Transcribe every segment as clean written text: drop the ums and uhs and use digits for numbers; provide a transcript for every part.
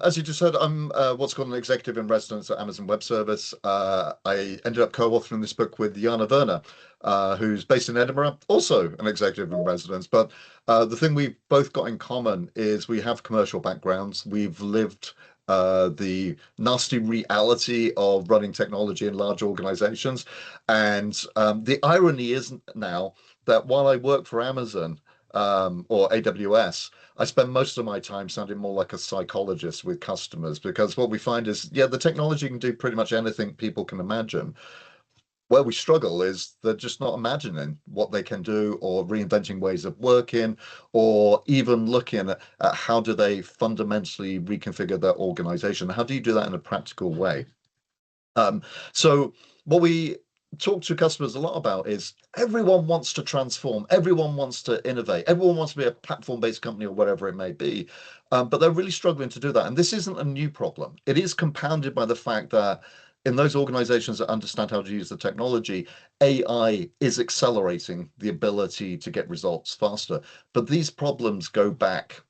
as you just said, I'm what's called an executive in residence at Amazon Web Service. I ended up co-authoring this book with Jana Werner, who's based in Edinburgh, also an executive in residence. But the thing we've both got in common is we have commercial backgrounds. We've lived the nasty reality of running technology in large organizations. And the irony is now that while I work for Amazon, or AWS, I spend most of my time sounding more like a psychologist with customers because what we find is, yeah, the technology can do pretty much anything people can imagine. Where we struggle is they're just not imagining what they can do or reinventing ways of working or even looking at how do they fundamentally reconfigure their organization. How do you do that in a practical way? So what we talk to customers a lot about is everyone wants to transform, everyone wants to innovate, everyone wants to be a platform-based company or whatever it may be, but they're really struggling to do that. And this isn't a new problem. It is compounded by the fact that in those organizations that understand how to use the technology, AI is accelerating the ability to get results faster. But these problems go back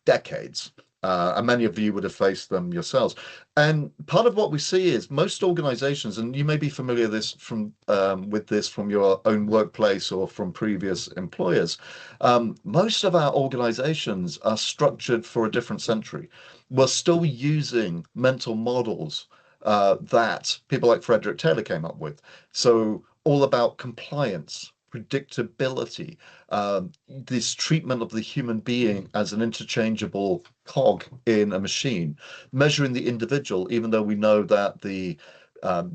decades. And many of you would have faced them yourselves. And part of what we see is most organizations, and you may be familiar with this from your own workplace or from previous employers, most of our organizations are structured for a different century. We're still using mental models that people like Frederick Taylor came up with. So all about compliance, predictability, this treatment of the human being as an interchangeable cog in a machine, measuring the individual, even though we know that the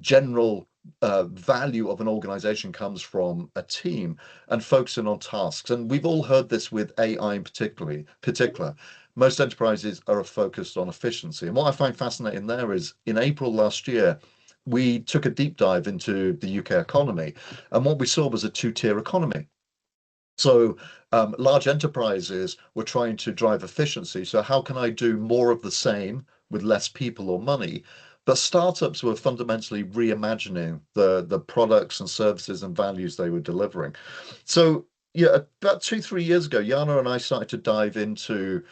general value of an organization comes from a team, and focusing on tasks. And we've all heard this with AI in particular. Most enterprises are focused on efficiency. And what I find fascinating there is in April last year, we took a deep dive into the UK economy, and what we saw was a two-tier economy. So large enterprises were trying to drive efficiency. So how can I do more of the same with less people or money? But startups were fundamentally reimagining the products and services and values they were delivering. So yeah, about 2, 3 years ago, Jana and I started to dive into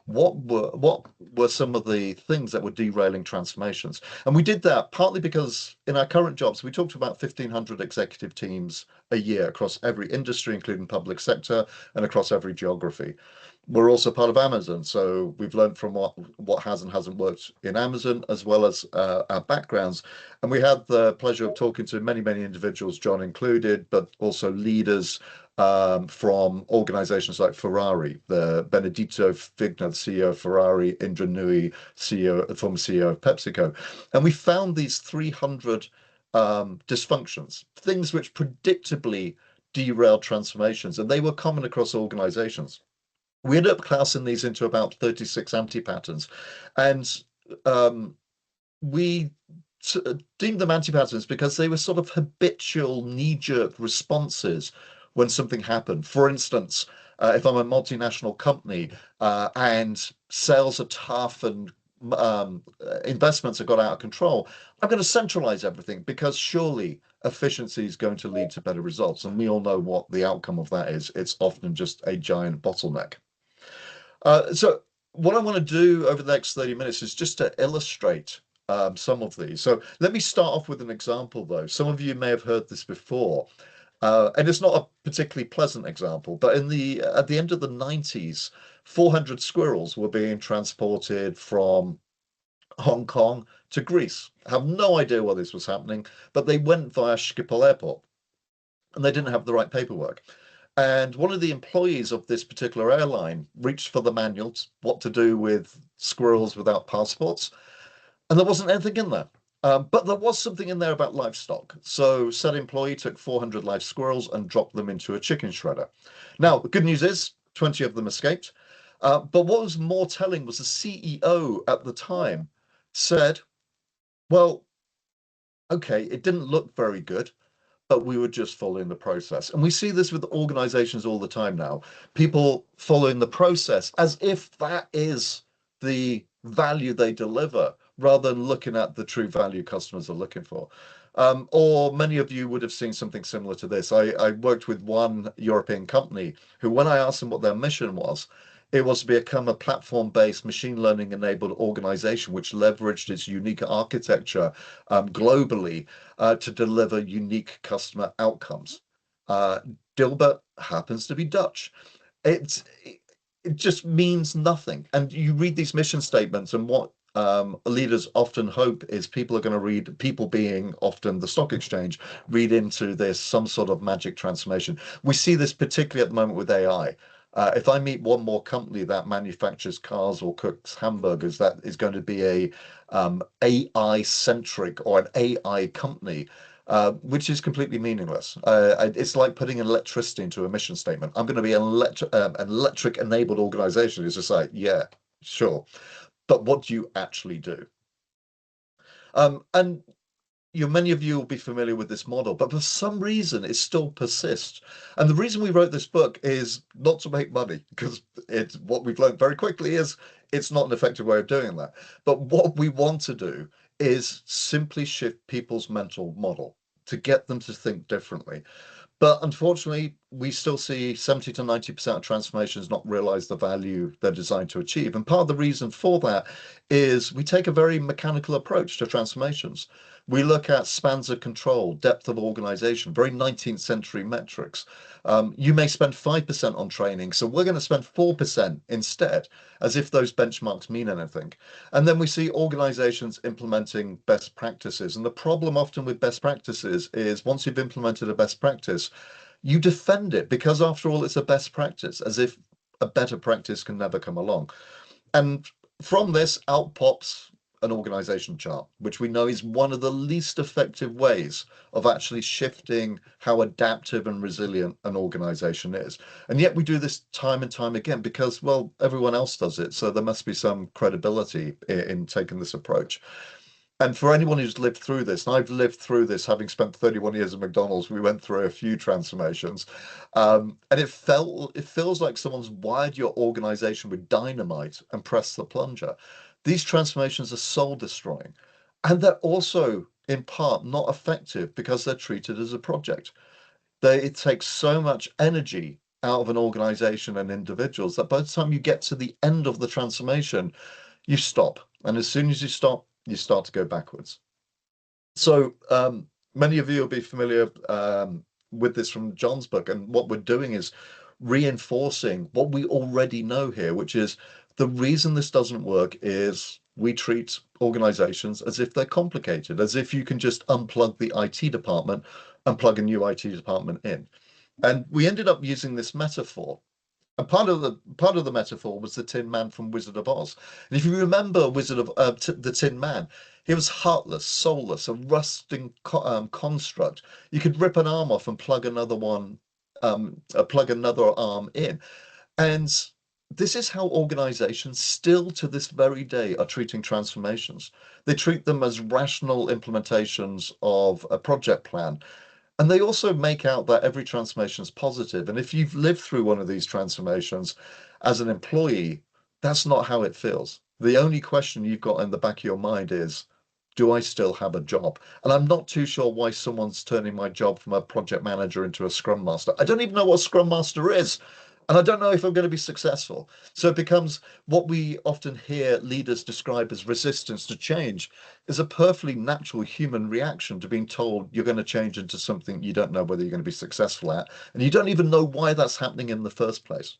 what were some of the things that were derailing transformations. And we did that partly because in our current jobs, we talked to about 1,500 executive teams a year across every industry, including public sector, and across every geography. We're also part of Amazon, so we've learned from what has and hasn't worked in Amazon, as well as our backgrounds. And we had the pleasure of talking to many individuals, John included, but also leaders from organizations like Ferrari, the Benedetto Figner, the CEO of Ferrari, Indra Nooyi, former CEO of PepsiCo. And we found these 300 dysfunctions, things which predictably derailed transformations, and they were common across organizations. We ended up classing these into about 36 anti-patterns, and we deemed them anti-patterns because they were sort of habitual knee-jerk responses when something happened. For instance, if I'm a multinational company and sales are tough and investments have got out of control, I'm going to centralize everything because surely efficiency is going to lead to better results. And we all know what the outcome of that is. It's often just a giant bottleneck. So what I want to do over the next 30 minutes is just to illustrate some of these. So let me start off with an example, though. Some of you may have heard this before. And it's not a particularly pleasant example, but at the end of the 90s, 400 squirrels were being transported from Hong Kong to Greece. I have no idea why this was happening, but they went via Schiphol Airport and they didn't have the right paperwork. And one of the employees of this particular airline reached for the manuals, what to do with squirrels without passports, and there wasn't anything in there. But there was something in there about livestock. So said employee took 400 live squirrels and dropped them into a chicken shredder. Now, the good news is 20 of them escaped. But what was more telling was the CEO at the time said, well, okay, it didn't look very good, but we were just following the process. And we see this with organizations all the time now. People following the process as if that is the value they deliver, rather than looking at the true value customers are looking for. Or many of you would have seen something similar to this. I worked with one European company who, when I asked them what their mission was, It was to become a platform-based, machine learning-enabled organization which leveraged its unique architecture globally to deliver unique customer outcomes. Uh, Dilbert happens to be Dutch. It's it just means nothing. And you read these mission statements, and what leaders often hope is people are going to read, people being often the stock exchange, read into this some sort of magic transformation. We see this particularly at the moment with AI. If I meet one more company that manufactures cars or cooks hamburgers, that is going to be a AI centric or an AI company, which is completely meaningless. It's like putting electricity into a mission statement. I'm going to be an electric enabled organization. It's just like, yeah, sure. But what do you actually do? And many of you will be familiar with this model, but for some reason it still persists. And the reason we wrote this book is not to make money, because it's what we've learned very quickly is it's not an effective way of doing that. But what we want to do is simply shift people's mental model to get them to think differently. But unfortunately, we still see 70 to 90% of transformations not realize the value they're designed to achieve. And part of the reason for that is we take a very mechanical approach to transformations. We look at spans of control, depth of organization, very 19th century metrics. You may spend 5% on training, so we're going to spend 4% instead, as if those benchmarks mean anything. And then we see organizations implementing best practices. And the problem often with best practices is once you've implemented a best practice, you defend it because after all, it's a best practice, as if a better practice can never come along. And from this out pops an organization chart, which we know is one of the least effective ways of actually shifting how adaptive and resilient an organization is. And yet we do this time and time again because, well, everyone else does it. So there must be some credibility in taking this approach. And for anyone who's lived through this, and I've lived through this, having spent 31 years at McDonald's, we went through a few transformations, and it feels like someone's wired your organization with dynamite and pressed the plunger. These transformations are soul destroying, and they're also in part not effective because they're treated as a project. It takes so much energy out of an organization and individuals that by the time you get to the end of the transformation, you stop. And as soon as you stop, you start to go backwards. So many of you will be familiar with this from John's book. And what we're doing is reinforcing what we already know here, which is the reason this doesn't work is we treat organizations as if they're complicated, as if you can just unplug the IT department and plug a new IT department in. And we ended up using this metaphor. And part of the metaphor was the Tin Man from Wizard of Oz. And if you remember Wizard of the Tin Man, he was heartless, soulless, a rusting construct. You could rip an arm off and plug another one, plug another arm in. And this is how organizations still to this very day are treating transformations. They treat them as rational implementations of a project plan. And they also make out that every transformation is positive. And if you've lived through one of these transformations as an employee, that's not how it feels. The only question you've got in the back of your mind is, do I still have a job? And I'm not too sure why someone's turning my job from a project manager into a scrum master. I don't even know what a scrum master is. And I don't know if I'm going to be successful. So it becomes what we often hear leaders describe as resistance to change is a perfectly natural human reaction to being told you're going to change into something you don't know whether you're going to be successful at. And you don't even know why that's happening in the first place.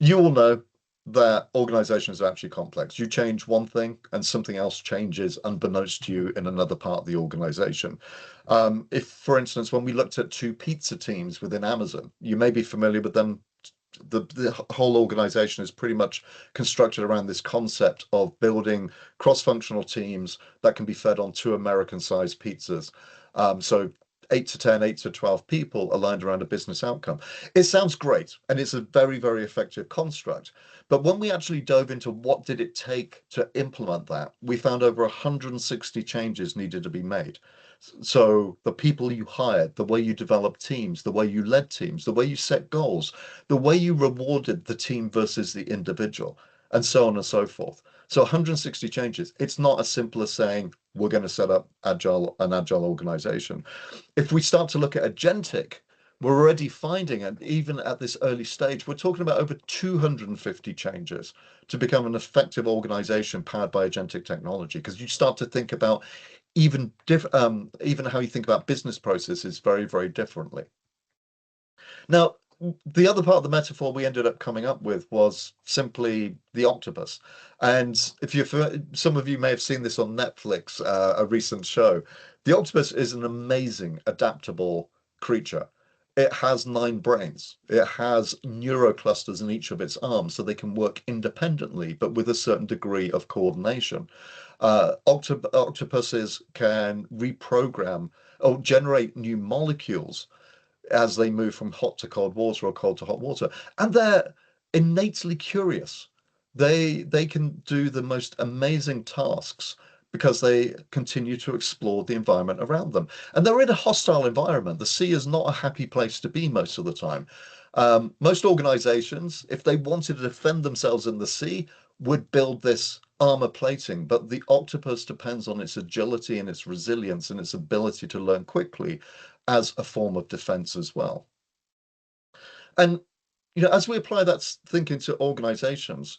You all know that organizations are actually complex. You change one thing and something else changes unbeknownst to you in another part of the organization. If, for instance, when we looked at two pizza teams within Amazon, you may be familiar with them. The whole organization is pretty much constructed around this concept of building cross-functional teams that can be fed on two American-sized pizzas. So 8 to 10, 8 to 12 people aligned around a business outcome. It sounds great, and it's a very, very effective construct. But when we actually dove into what did it take to implement that, we found over 160 changes needed to be made. So the people you hired, the way you developed teams, the way you led teams, the way you set goals, the way you rewarded the team versus the individual, and so on and so forth. So 160 changes. It's not as simple as saying we're going to set up an agile organization. If we start to look at agentic, We're already finding, and even at this early stage, we're talking about over 250 changes to become an effective organization powered by agentic technology. Because you start to think about even how you think about business processes very, very differently. Now, the other part of the metaphor we ended up coming up with was simply the octopus. And if you, some of you may have seen this on Netflix, a recent show. The octopus is an amazing, adaptable creature. It has 9 brains. It has neuroclusters in each of its arms, so they can work independently, but with a certain degree of coordination. Octopuses can reprogram or generate new molecules as they move from hot to cold water or cold to hot water. And they're innately curious. They can do the most amazing tasks because they continue to explore the environment around them. And they're in a hostile environment. The sea is not a happy place to be most of the time. Most organizations, if they wanted to defend themselves in the sea, would build this armor plating, but the octopus depends on its agility and its resilience and its ability to learn quickly as a form of defense as well. And as we apply that thinking to organizations,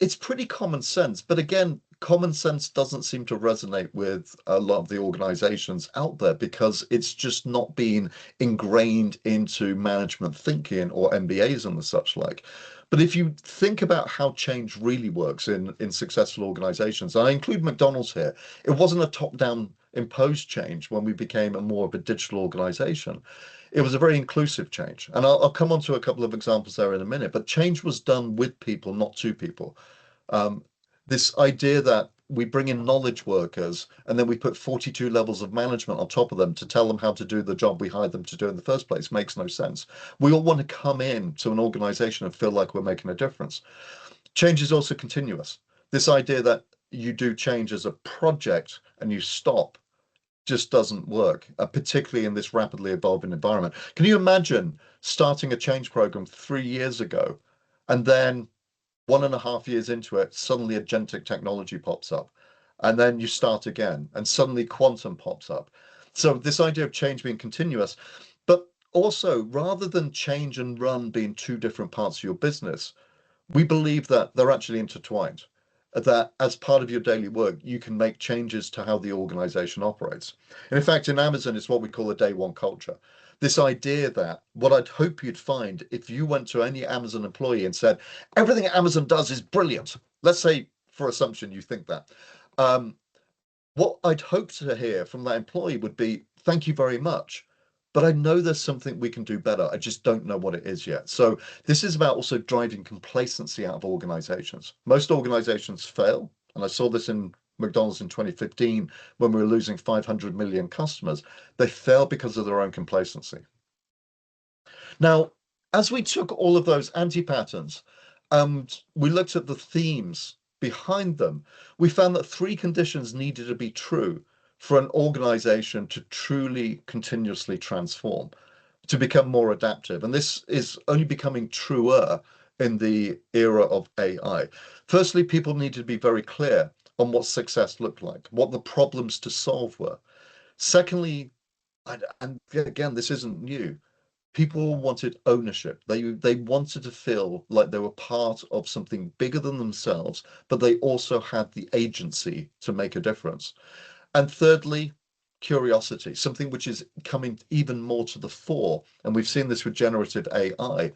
it's pretty common sense. But again, common sense doesn't seem to resonate with a lot of the organizations out there because it's just not been ingrained into management thinking or MBAs and the such like. But if you think about how change really works in successful organizations, I include McDonald's here, it wasn't a top-down imposed change when we became a more of a digital organization. It was a very inclusive change. And I'll come on to a couple of examples there in a minute, but change was done with people, not to people. Um, this idea that we bring in knowledge workers and then we put 42 levels of management on top of them to tell them how to do the job we hired them to do in the first place makes no sense. We all want to come in to an organization and feel like we're making a difference. Change is also continuous. This idea that you do change as a project and you stop just doesn't work, particularly in this rapidly evolving environment. Can you imagine starting a change program 3 years ago and then 1.5 years into it, suddenly agentic technology pops up, and then you start again, and suddenly quantum pops up. So this idea of change being continuous, but also rather than change and run being two different parts of your business, we believe that they're actually intertwined. That as part of your daily work, you can make changes to how the organization operates. And in fact, in Amazon, it's what we call a day one culture. This idea that what I'd hope you'd find if you went to any Amazon employee and said, everything Amazon does is brilliant. Let's say, for assumption, you think that. Um, what I'd hope to hear from that employee would be, thank you very much. But I know there's something we can do better. I just don't know what it is yet. So this is about also driving complacency out of organizations. Most organizations fail. And I saw this in McDonald's in 2015 when we were losing 500 million customers. They fail because of their own complacency. Now, as we took all of those anti-patterns and we looked at the themes behind them, we found that 3 conditions needed to be true for an organization to truly continuously transform, to become more adaptive. And this is only becoming truer in the era of AI. Firstly, people needed to be very clear on what success looked like, what the problems to solve were. Secondly, and again, this isn't new, people wanted ownership. They wanted to feel like they were part of something bigger than themselves, but they also had the agency to make a difference. And thirdly, curiosity, something which is coming even more to the fore. And we've seen this with generative AI,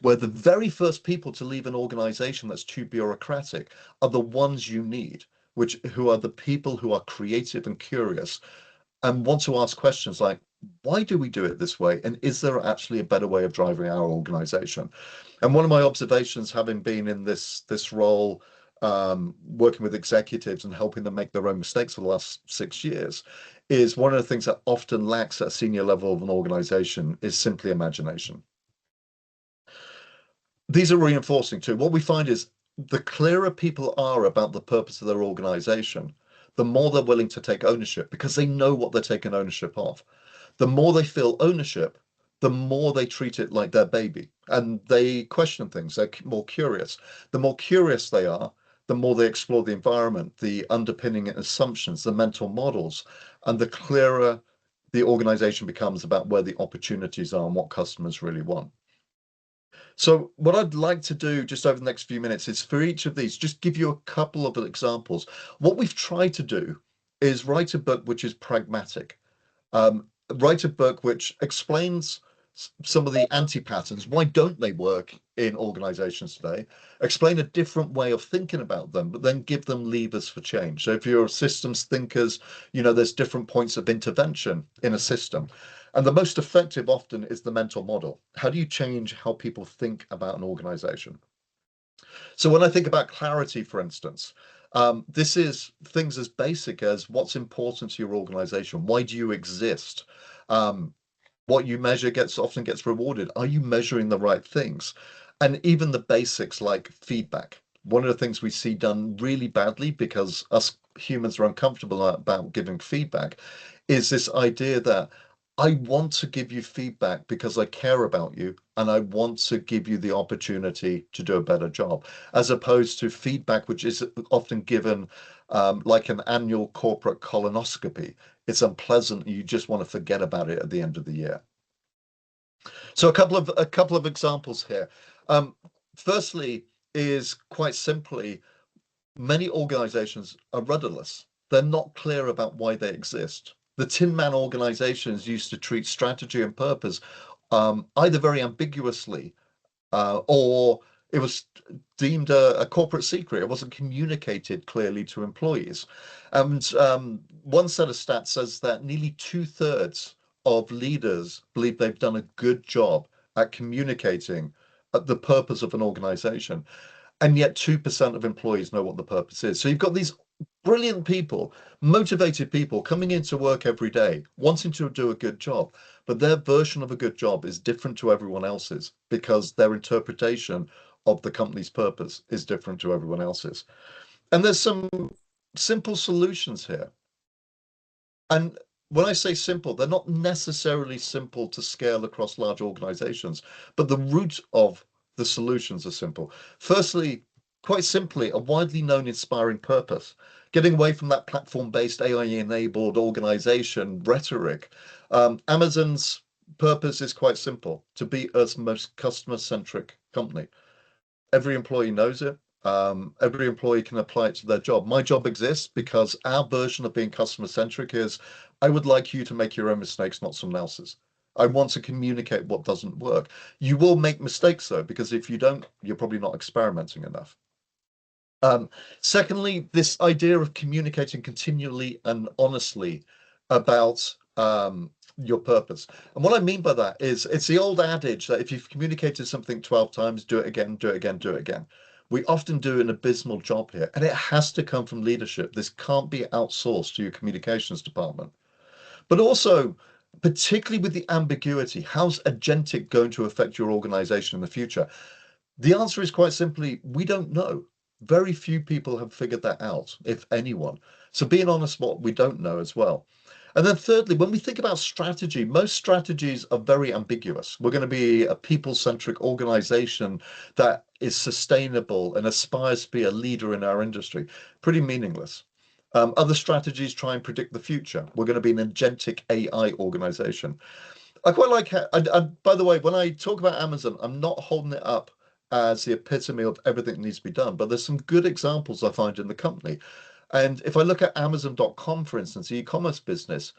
where the very first people to leave an organization that's too bureaucratic are the ones you need, who are the people who are creative and curious and want to ask questions like, why do we do it this way? And is there actually a better way of driving our organization? And one of my observations, having been in this role, working with executives and helping them make their own mistakes for the last 6 years, is one of the things that often lacks at a senior level of an organization is simply imagination. These are reinforcing too. What we find is the clearer people are about the purpose of their organization, the more they're willing to take ownership because they know what they're taking ownership of. The more they feel ownership, the more they treat it like their baby and they question things. They're more curious. The more curious they are, the more they explore the environment, the underpinning assumptions, the mental models, and the clearer the organization becomes about where the opportunities are and what customers really want. So what I'd like to do just over the next few minutes is for each of these, just give you a couple of examples. What we've tried to do is write a book which is pragmatic. Write a book which explains some of the anti-patterns. Why don't they work in organizations today? Explain a different way of thinking about them, but then give them levers for change. So if you're systems thinkers, there's different points of intervention in a system. And the most effective often is the mental model. How do you change how people think about an organization? So when I think about clarity, for instance, this is things as basic as what's important to your organization. Why do you exist? What you measure often gets rewarded. Are you measuring the right things? And even the basics like feedback. One of the things we see done really badly because us humans are uncomfortable about giving feedback is this idea that I want to give you feedback because I care about you and I want to give you the opportunity to do a better job, as opposed to feedback, which is often given like an annual corporate colonoscopy. It's unpleasant. You just want to forget about it at the end of the year. So a couple of examples here. Firstly, is quite simply, many organizations are rudderless. They're not clear about why they exist. The Tin Man organizations used to treat strategy and purpose either very ambiguously or it was deemed a corporate secret. It wasn't communicated clearly to employees. And one set of stats says that nearly 2/3 of leaders believe they've done a good job at communicating the purpose of an organization. And yet 2% of employees know what the purpose is. So you've got these brilliant people, motivated people coming into work every day, wanting to do a good job, but their version of a good job is different to everyone else's because their interpretation of the company's purpose is different to everyone else's. And there's some simple solutions here. And when I say simple, they're not necessarily simple to scale across large organizations, but the root of the solutions are simple. Firstly, quite simply, a widely known inspiring purpose, getting away from that platform-based AI-enabled organization rhetoric. Amazon's purpose is quite simple, to be Earth's most customer-centric company. Every employee knows it. Every employee can apply it to their job. My job exists because our version of being customer centric is I would like you to make your own mistakes, not someone else's. I want to communicate what doesn't work. You will make mistakes though, because if you don't, you're probably not experimenting enough. Secondly, this idea of communicating continually and honestly about your purpose. And what I mean by that is it's the old adage that if you've communicated something 12 times, do it again, do it again, do it again. We often do an abysmal job here, and it has to come from leadership. This can't be outsourced to your communications department. But also, particularly with the ambiguity, how's agentic going to affect your organization in the future? The answer is quite simply, we don't know. Very few people have figured that out, if anyone. So being honest, what we don't know as well. And then thirdly, when we think about strategy, most strategies are very ambiguous. We're going to be a people-centric organization that is sustainable and aspires to be a leader in our industry. Pretty meaningless. Other strategies try and predict the future. We're going to be an agentic AI organization. I quite like how, by the way, when I talk about Amazon, I'm not holding it up as the epitome of everything that needs to be done, but there's some good examples I find in the company. And if I look at Amazon.com, for instance, the e-commerce business,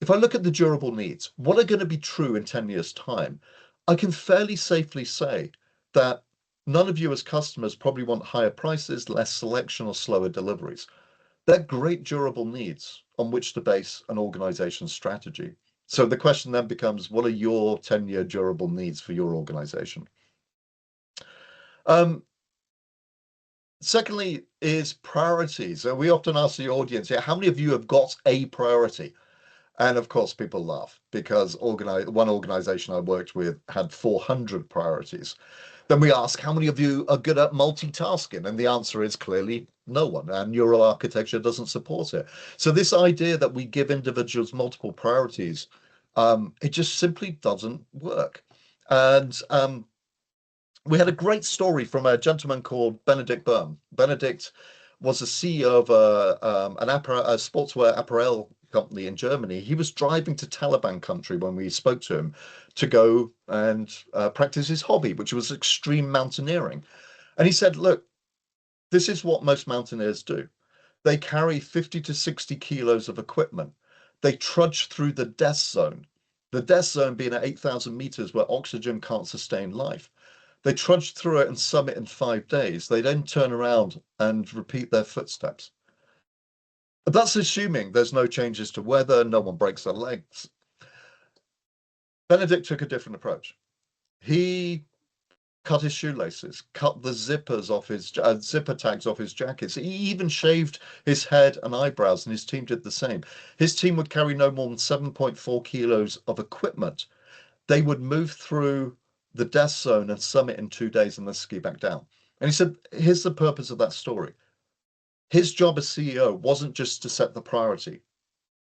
if I look at the durable needs, what are going to be true in 10 years' time, I can fairly safely say that none of you as customers probably want higher prices, less selection, or slower deliveries. They're great durable needs on which to base an organization's strategy. So the question then becomes, what are your 10-year durable needs for your organization? Secondly is priorities. So we often ask the audience, how many of you have got a priority? And of course, people laugh because one organization I worked with had 400 priorities. Then we ask, how many of you are good at multitasking? And the answer is clearly no one. And neural architecture doesn't support it. So this idea that we give individuals multiple priorities, it just simply doesn't work. And we had a great story from a gentleman called Benedict Byrne. Benedict was the CEO of a sportswear apparel company in Germany. He was driving to Taliban country when we spoke to him to go and practice his hobby, which was extreme mountaineering. And he said, look, this is what most mountaineers do. They carry 50 to 60 kilos of equipment. They trudge through the death zone, the death zone being at 8,000 meters where oxygen can't sustain life. They trudge through it and summit in 5 days. They then turn around and repeat their footsteps. But that's assuming there's no changes to weather, no one breaks their legs. Benedict took a different approach. He cut his shoelaces, cut the zippers off his zipper tags off his jackets. He even shaved his head and eyebrows, and his team did the same. His team would carry no more than 7.4 kilos of equipment. They would move through the death zone and summit in 2 days and then ski back down. And he said, here's the purpose of that story. His job as CEO wasn't just to set the priority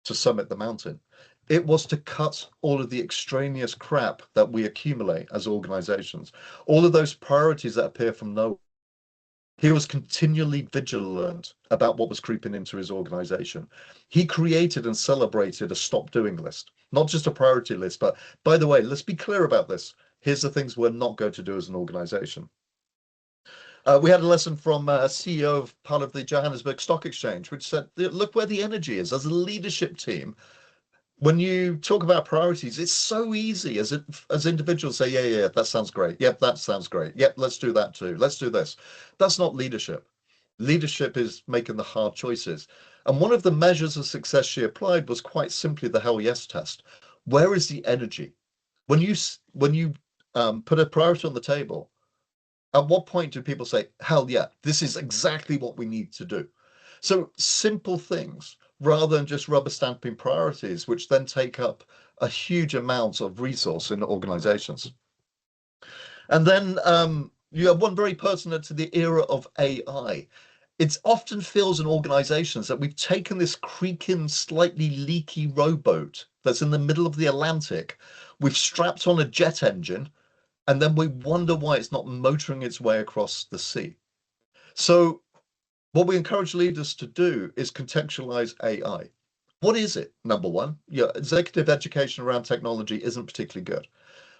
to summit the mountain. It was to cut all of the extraneous crap that we accumulate as organizations, all of those priorities that appear from nowhere. He was continually vigilant about what was creeping into his organization. He created and celebrated a stop doing list, not just a priority list, but by the way, let's be clear about this. Here's the things we're not going to do as an organization. We had a lesson from CEO of part of the Johannesburg Stock Exchange, which said, look where the energy is as a leadership team. When you talk about priorities, it's so easy as individuals say, yeah, that sounds great. Yep, that sounds great. Yep, let's do that too. Let's do this. That's not leadership. Leadership is making the hard choices. And one of the measures of success she applied was quite simply the hell yes test. Where is the energy? When you put a priority on the table, at what point do people say, hell yeah, this is exactly what we need to do? So simple things rather than just rubber stamping priorities, which then take up a huge amount of resource in organizations. And then you have one very pertinent to the era of AI. It often feels in organizations that we've taken this creaking, slightly leaky rowboat that's in the middle of the Atlantic, we've strapped on a jet engine, and then we wonder why it's not motoring its way across the sea. So what we encourage leaders to do is contextualize AI. What is it? Number one, executive education around technology isn't particularly good.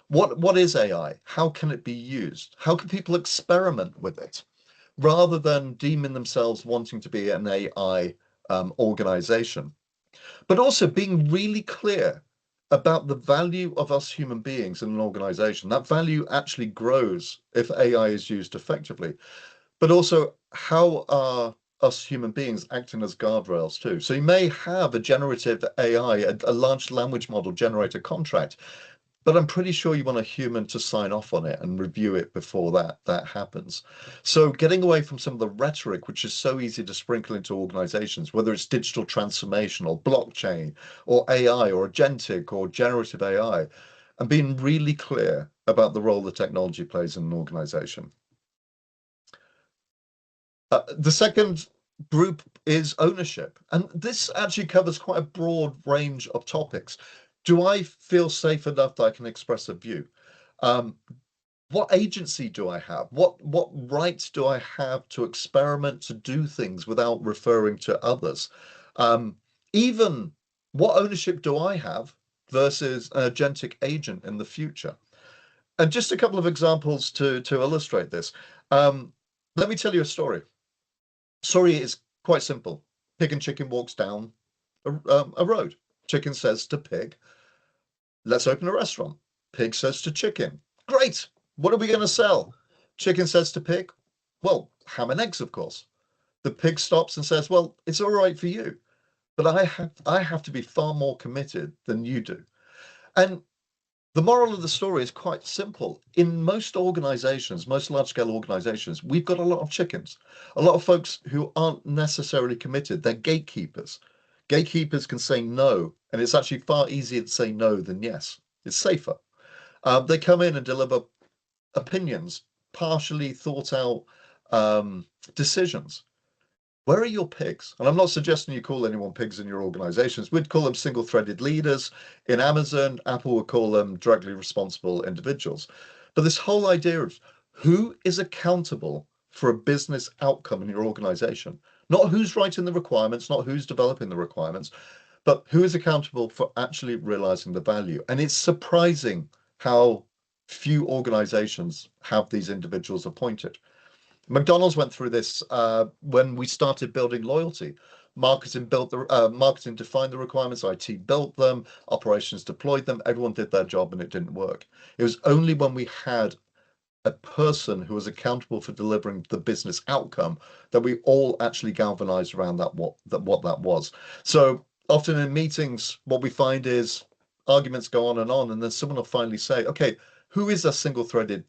What is AI? How can it be used? How can people experiment with it rather than deeming themselves wanting to be an AI organization? But also being really clear about the value of us human beings in an organization. That value actually grows if AI is used effectively. But also, how are us human beings acting as guardrails too? So you may have a generative AI, a large language model generator contract, but I'm pretty sure you want a human to sign off on it and review it before that happens. So getting away from some of the rhetoric, which is so easy to sprinkle into organizations, whether it's digital transformation or blockchain or AI or agentic or generative AI, and being really clear about the role the technology plays in an organization. The second group is ownership. And this actually covers quite a broad range of topics. Do I feel safe enough that I can express a view? What agency do I have? What rights do I have to experiment, to do things without referring to others? Even what ownership do I have versus an agentic agent in the future? And just a couple of examples to illustrate this. Let me tell you a story. Story is quite simple. Pig and chicken walks down a road. Chicken says to pig, let's open a restaurant. Pig says to chicken, great, what are we going to sell? Chicken says to pig, well, ham and eggs, of course. The pig stops and says, well, it's all right for you, but I have to be far more committed than you do. And the moral of the story is quite simple. In most organizations, most large-scale organizations, we've got a lot of chickens, a lot of folks who aren't necessarily committed. They're gatekeepers. Gatekeepers can say no, and it's actually far easier to say no than yes. It's safer. They come in and deliver opinions, partially thought out decisions. Where are your pigs? And I'm not suggesting you call anyone pigs in your organizations. We'd call them single-threaded leaders. In Amazon, Apple would call them directly responsible individuals. But this whole idea of who is accountable for a business outcome in your organization, not who's writing the requirements, not who's developing the requirements, but who is accountable for actually realizing the value? And it's surprising how few organizations have these individuals appointed. McDonald's went through this when we started building loyalty. Marketing defined the requirements, IT built them, operations deployed them, everyone did their job and it didn't work. It was only when we had a person who was accountable for delivering the business outcome that we all actually galvanized around what that was. So often in meetings, what we find is arguments go on, and then someone will finally say, okay, who is that single-threaded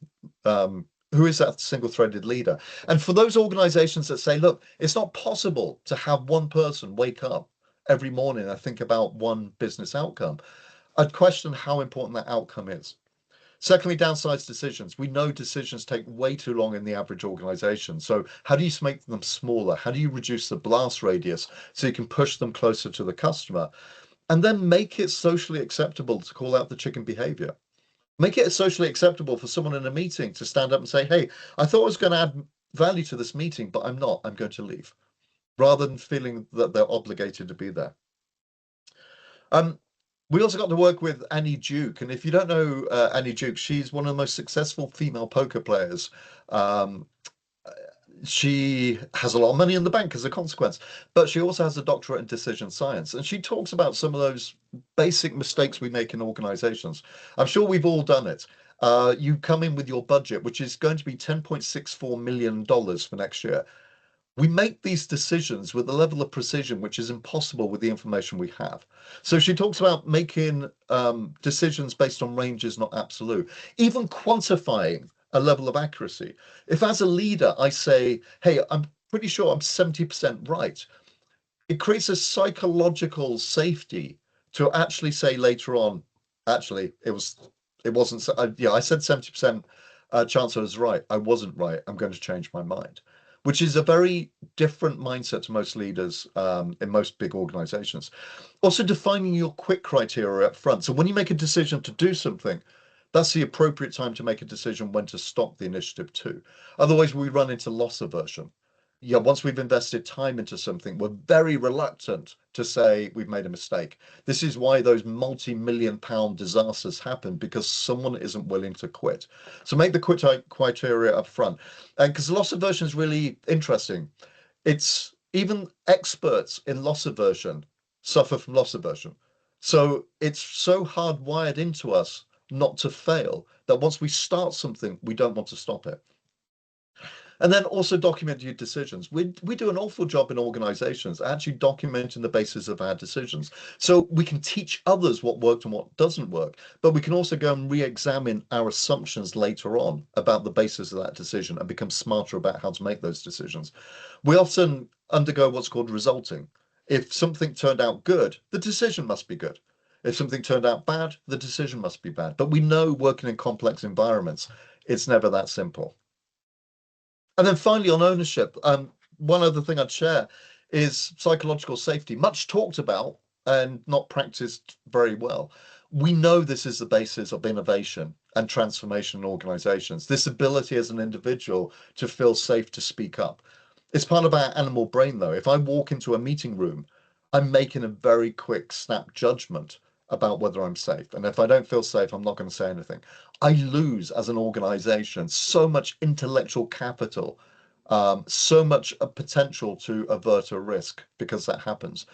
leader? And for those organizations that say, look, it's not possible to have one person wake up every morning and think about one business outcome, I'd question how important that outcome is. Secondly, downsize decisions. We know decisions take way too long in the average organization. So how do you make them smaller? How do you reduce the blast radius so you can push them closer to the customer? And then make it socially acceptable to call out the chicken behavior. Make it socially acceptable for someone in a meeting to stand up and say, hey, I thought I was going to add value to this meeting, but I'm not. I'm going to leave, rather than feeling that they're obligated to be there. We also got to work with Annie Duke, and if you don't know Annie Duke, she's one of the most successful female poker players. Um, she has a lot of money in the bank as a consequence, but she also has a doctorate in decision science, and she talks about some of those basic mistakes we make in organizations. I'm sure we've all done it. You come in with your budget, which is going to be $10.64 million for next year. We make these decisions with a level of precision which is impossible with the information we have. So she talks about making decisions based on ranges, not absolute, even quantifying a level of accuracy. If as a leader I say, hey, I'm pretty sure I'm 70% right, it creates a psychological safety to actually say later on, actually, it wasn't, yeah, I said 70% chance I was right. I wasn't right. I'm going to change my mind, which is a very different mindset to most leaders in most big organizations. Also, defining your quit criteria up front. So when you make a decision to do something, that's the appropriate time to make a decision when to stop the initiative too. Otherwise, we run into loss aversion. Yeah, once we've invested time into something, we're very reluctant to say we've made a mistake. This is why those multi-million-pound disasters happen, because someone isn't willing to quit. So make the quit criteria up front. And because loss aversion is really interesting. It's even experts in loss aversion suffer from loss aversion. So it's so hardwired into us not to fail that once we start something, we don't want to stop it. And then also document your decisions. We do an awful job in organizations actually documenting the basis of our decisions. So we can teach others what worked and what doesn't work, but we can also go and re-examine our assumptions later on about the basis of that decision and become smarter about how to make those decisions. We often undergo what's called resulting. If something turned out good, the decision must be good. If something turned out bad, the decision must be bad. But we know working in complex environments, it's never that simple. And then finally, on ownership, one other thing I'd share is psychological safety, much talked about and not practiced very well. We know this is the basis of innovation and transformation in organizations, this ability as an individual to feel safe to speak up. It's part of our animal brain, though. If I walk into a meeting room, I'm making a very quick snap judgment about whether I'm safe. And if I don't feel safe, I'm not going to say anything. I lose as an organization so much intellectual capital, so much potential to avert a risk because that happens.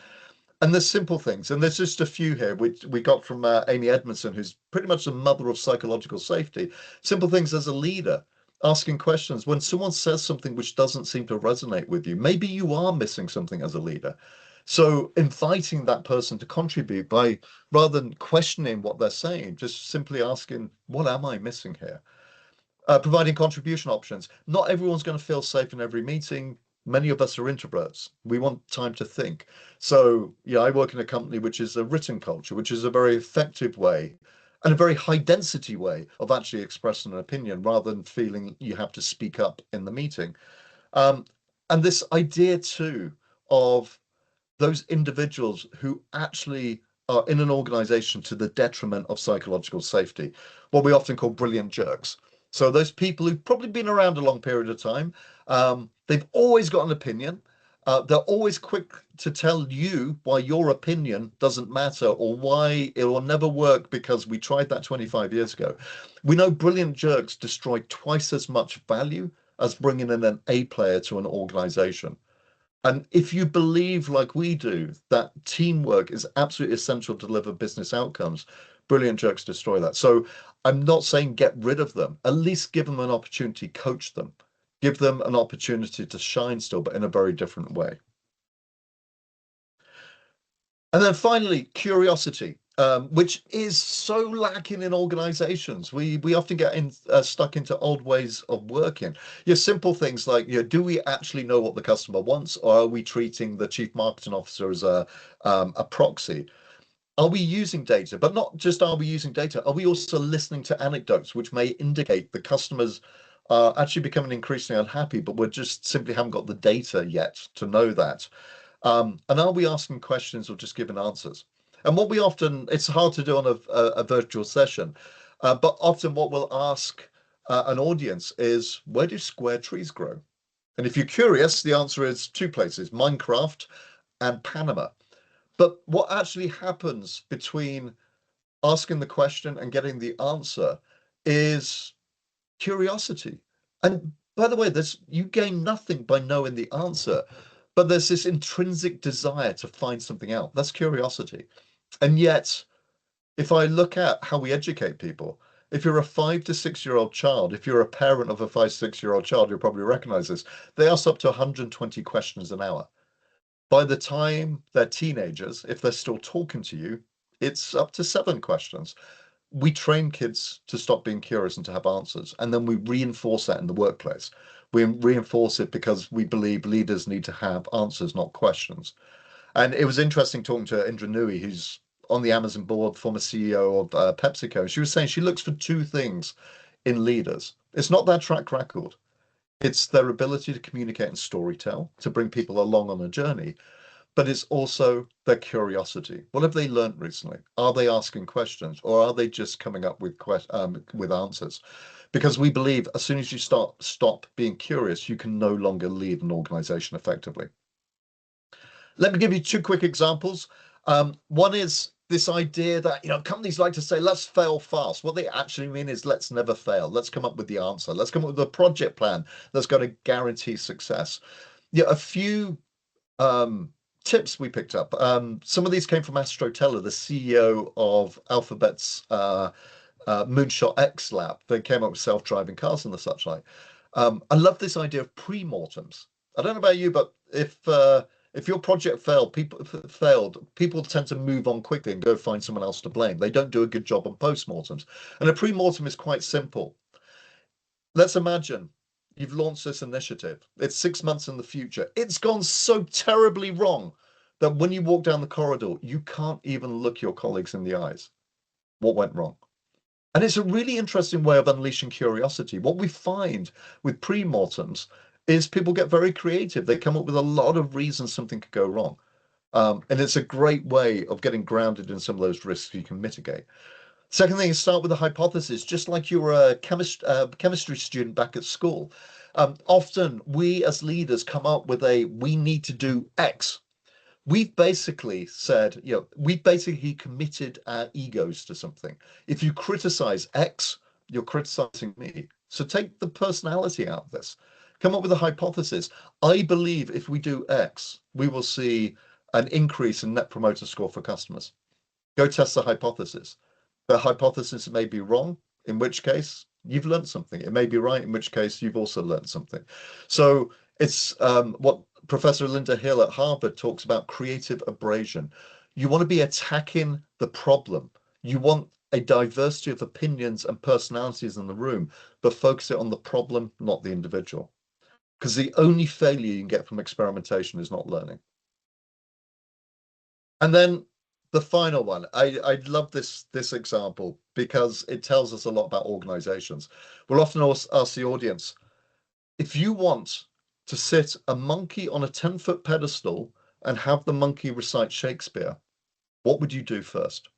And there's simple things, and there's just a few here which we got from Amy Edmondson, who's pretty much the mother of psychological safety. Simple things as a leader, asking questions when someone says something which doesn't seem to resonate with you. Maybe you are missing something as a leader. So inviting that person to contribute by, rather than questioning what they're saying, just simply asking, what am I missing here? Providing contribution options. Not everyone's going to feel safe in every meeting. Many of us are introverts. We want time to think. So, yeah, I work in a company which is a written culture, which is a very effective way and a very high density way of actually expressing an opinion rather than feeling you have to speak up in the meeting. Um, and this idea too of those individuals who actually are in an organization to the detriment of psychological safety, what we often call brilliant jerks. So those people who've probably been around a long period of time, they've always got an opinion. They're always quick to tell you why your opinion doesn't matter or why it will never work because we tried that 25 years ago. We know brilliant jerks destroy twice as much value as bringing in an A player to an organization. And if you believe, like we do, that teamwork is absolutely essential to deliver business outcomes, brilliant jerks destroy that. So I'm not saying get rid of them, at least give them an opportunity, coach them, give them an opportunity to shine still, but in a very different way. And then finally, curiosity, which is so lacking in organizations. We often get stuck into old ways of working. Simple things like, do we actually know what the customer wants, or are we treating the chief marketing officer as a proxy? Are we using data? But not just are we using data, are we also listening to anecdotes which may indicate the customers are actually becoming increasingly unhappy, but we just simply haven't got the data yet to know that? And are we asking questions or just giving answers? And what we often, it's hard to do on a virtual session, but often what we'll ask an audience is, where do square trees grow? And if you're curious, the answer is two places, Minecraft and Panama. But what actually happens between asking the question and getting the answer is curiosity. And by the way, you gain nothing by knowing the answer, but there's this intrinsic desire to find something out. That's curiosity. And yet, if I look at how we educate people, if you're a 5 to 6 year old child, if you're a parent of a 5 to 6 year old child, you'll probably recognize this. They ask up to 120 questions an hour. By the time they're teenagers, if they're still talking to you, it's up to 7 questions. We train kids to stop being curious and to have answers. And then we reinforce that in the workplace. We reinforce it because we believe leaders need to have answers, not questions. And it was interesting talking to Indra Nooyi, who's on the Amazon board, former CEO of PepsiCo. She was saying she looks for two things in leaders. It's not their track record. It's their ability to communicate and storytell, to bring people along on a journey, but it's also their curiosity. What have they learned recently? Are they asking questions, or are they just coming up with answers? Because we believe as soon as you stop being curious, you can no longer lead an organization effectively. Let me give you two quick examples. One is this idea that companies like to say, let's fail fast. What they actually mean is let's never fail. Let's come up with the answer. Let's come up with a project plan that's going to guarantee success. A few tips we picked up. Some of these came from Astro Teller, the CEO of Alphabet's Moonshot X lab. They came up with self-driving cars and the such like. I love this idea of pre-mortems. I don't know about you, but if your project failed, people tend to move on quickly and go find someone else to blame. They don't do a good job on post-mortems. And a pre-mortem is quite simple. Let's imagine you've launched this initiative. It's 6 months in the future. It's gone so terribly wrong that when you walk down the corridor, you can't even look your colleagues in the eyes. What went wrong? And it's a really interesting way of unleashing curiosity. What we find with pre-mortems is people get very creative. They come up with a lot of reasons something could go wrong. And it's a great way of getting grounded in some of those risks you can mitigate. Second thing is start with a hypothesis, just like you were a chemistry student back at school. Often we as leaders come up with we need to do X. We've basically said, we've basically committed our egos to something. If you criticize X, you're criticizing me. So take the personality out of this. Come up with a hypothesis. I believe if we do X, we will see an increase in net promoter score for customers. Go test the hypothesis. The hypothesis may be wrong, in which case you've learned something. It may be right, in which case you've also learned something. So it's what Professor Linda Hill at Harvard talks about, creative abrasion. You want to be attacking the problem. You want a diversity of opinions and personalities in the room, but focus it on the problem, not the individual. Because the only failure you can get from experimentation is not learning. And then the final one, I love this example because it tells us a lot about organizations. We'll often ask the audience, if you want to sit a monkey on a 10-foot pedestal and have the monkey recite Shakespeare, what would you do first?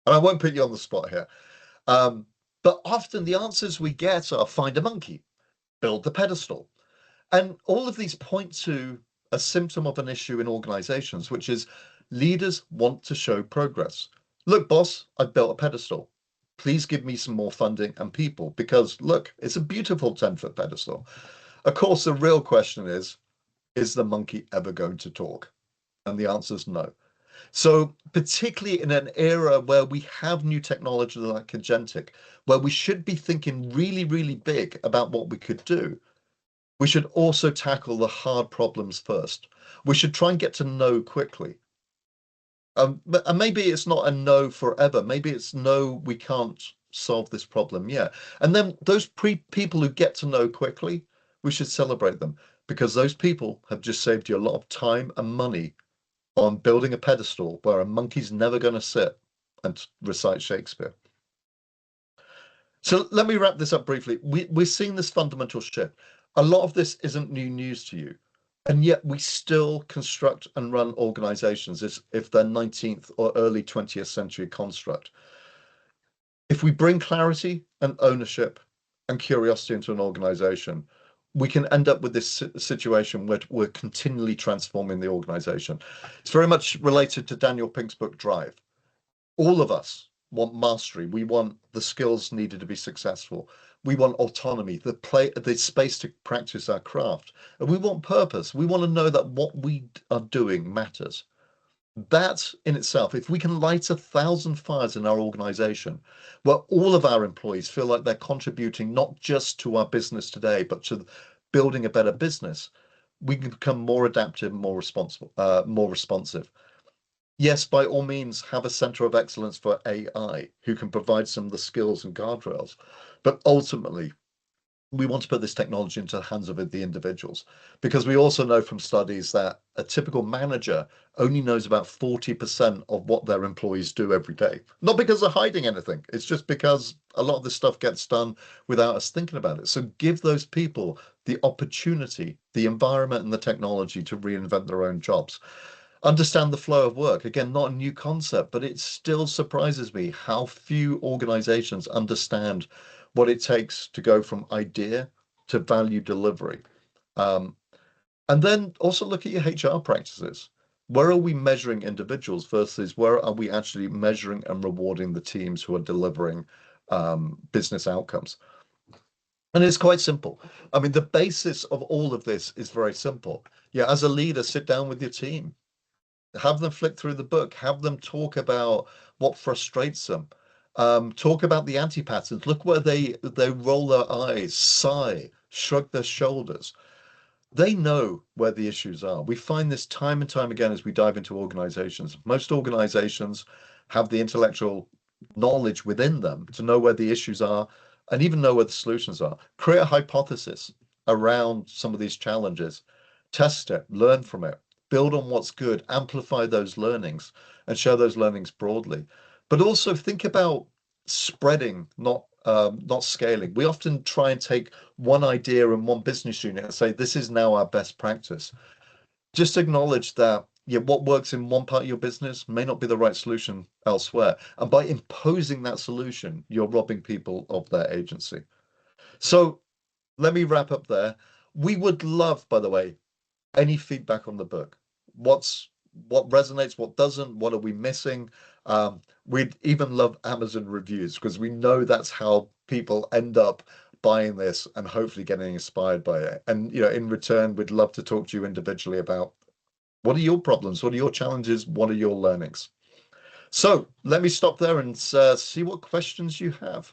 And I won't put you on the spot here. But often the answers we get are find a monkey, build the pedestal. And all of these point to a symptom of an issue in organizations, which is leaders want to show progress. Look, boss, I've built a pedestal. Please give me some more funding and people because look, it's a beautiful 10-foot pedestal. Of course, the real question is the monkey ever going to talk? And the answer is no. So particularly in an era where we have new technology like agentic, where we should be thinking really, really big about what we could do, we should also tackle the hard problems first. We should try and get to know quickly. And maybe it's not a no forever. Maybe it's no, we can't solve this problem yet. And then those people who get to know quickly, we should celebrate them because those people have just saved you a lot of time and money on building a pedestal where a monkey's never going to sit and recite Shakespeare. So let me wrap this up briefly. We're seeing this fundamental shift. A lot of this isn't new news to you, and yet we still construct and run organizations as if they're 19th or early 20th century construct. If we bring clarity and ownership and curiosity into an organization, we can end up with this situation where we're continually transforming the organization. It's very much related to Daniel Pink's book, Drive. All of us want mastery. We want the skills needed to be successful. We want autonomy, the space to practice our craft. And we want purpose. We want to know that what we are doing matters. That in itself, if we can light 1,000 fires in our organization, where all of our employees feel like they're contributing not just to our business today, but to building a better business, we can become more adaptive, more responsive. Yes, by all means, have a center of excellence for AI who can provide some of the skills and guardrails. But ultimately, we want to put this technology into the hands of the individuals because we also know from studies that a typical manager only knows about 40% of what their employees do every day. Not because they're hiding anything. It's just because a lot of this stuff gets done without us thinking about it. So give those people the opportunity, the environment and the technology to reinvent their own jobs. Understand the flow of work. Again, not a new concept, but it still surprises me how few organizations understand what it takes to go from idea to value delivery. And then also look at your HR practices. Where are we measuring individuals versus where are we actually measuring and rewarding the teams who are delivering business outcomes? And it's quite simple. I mean, the basis of all of this is very simple. Yeah, as a leader, sit down with your team, have them flick through the book, have them talk about what frustrates them, talk about the anti-patterns, look where they roll their eyes, sigh, shrug their shoulders. They know where the issues are. We find this time and time again as we dive into organizations. Most organizations have the intellectual knowledge within them to know where the issues are and even know where the solutions are. Create a hypothesis around some of these challenges, test it, learn from it, build on what's good, amplify those learnings and share those learnings broadly. But also think about spreading, not scaling. We often try and take one idea and one business unit and say, this is now our best practice. Just acknowledge that yeah, what works in one part of your business may not be the right solution elsewhere. And by imposing that solution, you're robbing people of their agency. So let me wrap up there. We would love, by the way, any feedback on the book. What resonates, what doesn't, what are we missing? We'd even love Amazon reviews because we know that's how people end up buying this and hopefully getting inspired by it. And in return, we'd love to talk to you individually about what are your problems, what are your challenges, what are your learnings. So let me stop there and see what questions you have.